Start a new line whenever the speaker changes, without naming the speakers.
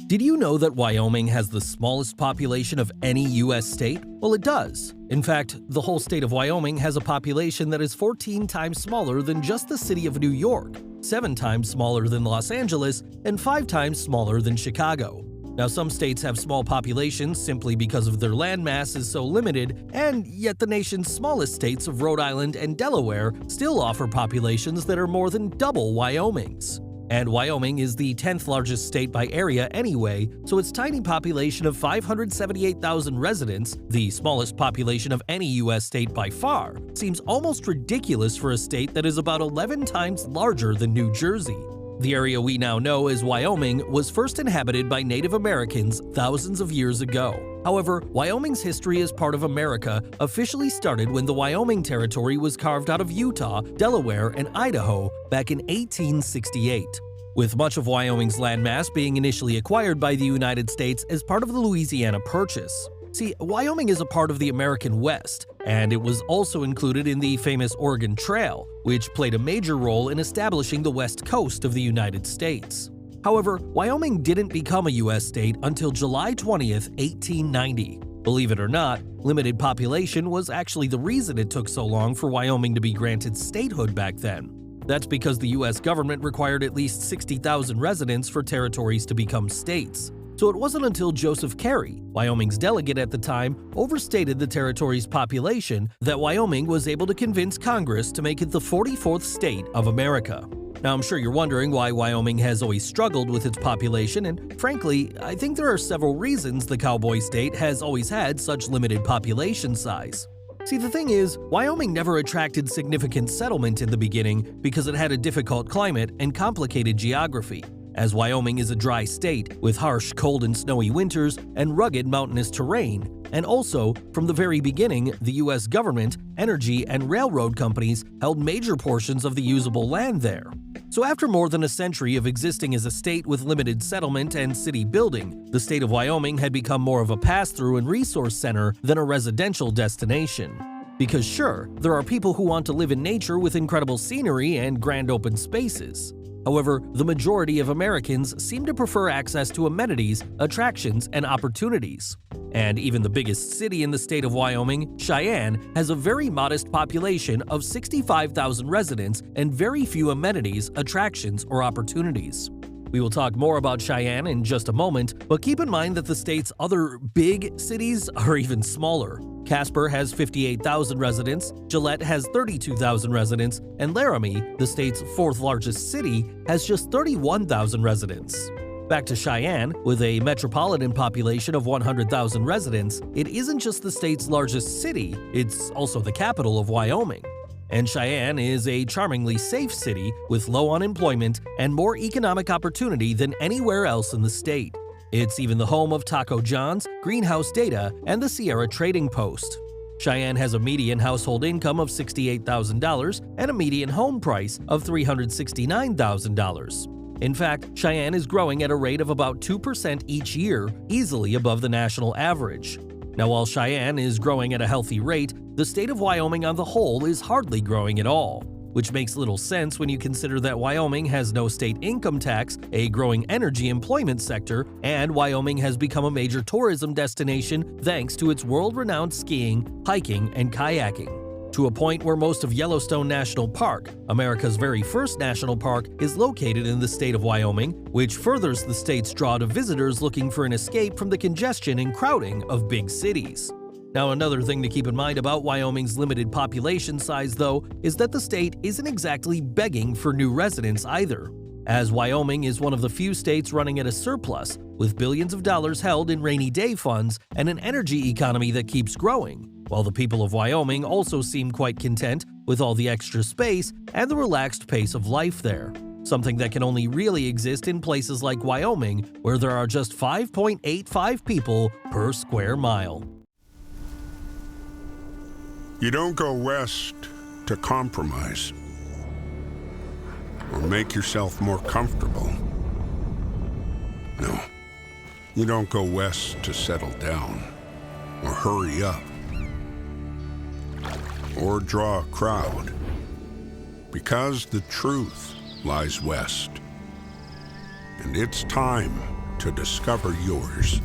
Did you know that Wyoming has the smallest population of any U.S. state? Well, it does. In fact, the whole state of Wyoming has a population that is 14 times smaller than just the city of New York, 7 times smaller than Los Angeles, and 5 times smaller than Chicago. Now, some states have small populations simply because of their landmass is so limited, and yet the nation's smallest states of Rhode Island and Delaware still offer populations that are more than double Wyoming's. And Wyoming is the 10th largest state by area anyway, so its tiny population of 578,000 residents, the smallest population of any U.S. state by far, seems almost ridiculous for a state that is about 11 times larger than New Jersey. The area we now know as Wyoming was first inhabited by Native Americans thousands of years ago. However, Wyoming's history as part of America officially started when the Wyoming Territory was carved out of Utah, Delaware, and Idaho back in 1868. With much of Wyoming's landmass being initially acquired by the United States as part of the Louisiana Purchase. See, Wyoming is a part of the American West, and it was also included in the famous Oregon Trail, which played a major role in establishing the west coast of the United States. However, Wyoming didn't become a U.S. state until July 20th, 1890. Believe it or not, limited population was actually the reason it took so long for Wyoming to be granted statehood back then. That's because the U.S. government required at least 60,000 residents for territories to become states. So it wasn't until Joseph Carey, Wyoming's delegate at the time, overstated the territory's population that Wyoming was able to convince Congress to make it the 44th state of America. Now, I'm sure you're wondering why Wyoming has always struggled with its population, and frankly, I think there are several reasons the cowboy state has always had such limited population size. See, the thing is, Wyoming never attracted significant settlement in the beginning because it had a difficult climate and complicated geography. As Wyoming is a dry state with harsh, cold and snowy winters and rugged mountainous terrain, and also, from the very beginning, the U.S. government, energy, and railroad companies held major portions of the usable land there. So after more than a century of existing as a state with limited settlement and city building, the state of Wyoming had become more of a pass-through and resource center than a residential destination. Because sure, there are people who want to live in nature with incredible scenery and grand open spaces. However, the majority of Americans seem to prefer access to amenities, attractions, and opportunities. And even the biggest city in the state of Wyoming, Cheyenne, has a very modest population of 65,000 residents and very few amenities, attractions, or opportunities. We will talk more about Cheyenne in just a moment, but keep in mind that the state's other big cities are even smaller. Casper has 58,000 residents, Gillette has 32,000 residents, and Laramie, the state's 4th largest city, has just 31,000 residents. Back to Cheyenne, with a metropolitan population of 100,000 residents, it isn't just the state's largest city, it's also the capital of Wyoming. And Cheyenne is a charmingly safe city with low unemployment and more economic opportunity than anywhere else in the state. It's even the home of Taco John's, Greenhouse Data, and the Sierra Trading Post. Cheyenne has a median household income of $68,000 and a median home price of $369,000. In fact, Cheyenne is growing at a rate of about 2% each year, easily above the national average. Now, while Cheyenne is growing at a healthy rate, the state of Wyoming on the whole is hardly growing at all, which makes little sense when you consider that Wyoming has no state income tax, a growing energy employment sector, and Wyoming has become a major tourism destination thanks to its world-renowned skiing, hiking, and kayaking. To a point where most of Yellowstone National Park, America's very first national park, is located in the state of Wyoming, which furthers the state's draw to visitors looking for an escape from the congestion and crowding of big cities. Now, another thing to keep in mind about Wyoming's limited population size, though, is that the state isn't exactly begging for new residents either, as Wyoming is one of the few states running at a surplus, with billions of dollars held in rainy day funds and an energy economy that keeps growing, while the people of Wyoming also seem quite content with all the extra space and the relaxed pace of life there, something that can only really exist in places like Wyoming, where there are just 5.85 people per square mile.
You don't go west to compromise or make yourself more comfortable. No, you don't go west to settle down or hurry up or draw a crowd, because the truth lies west, and it's time to discover yours.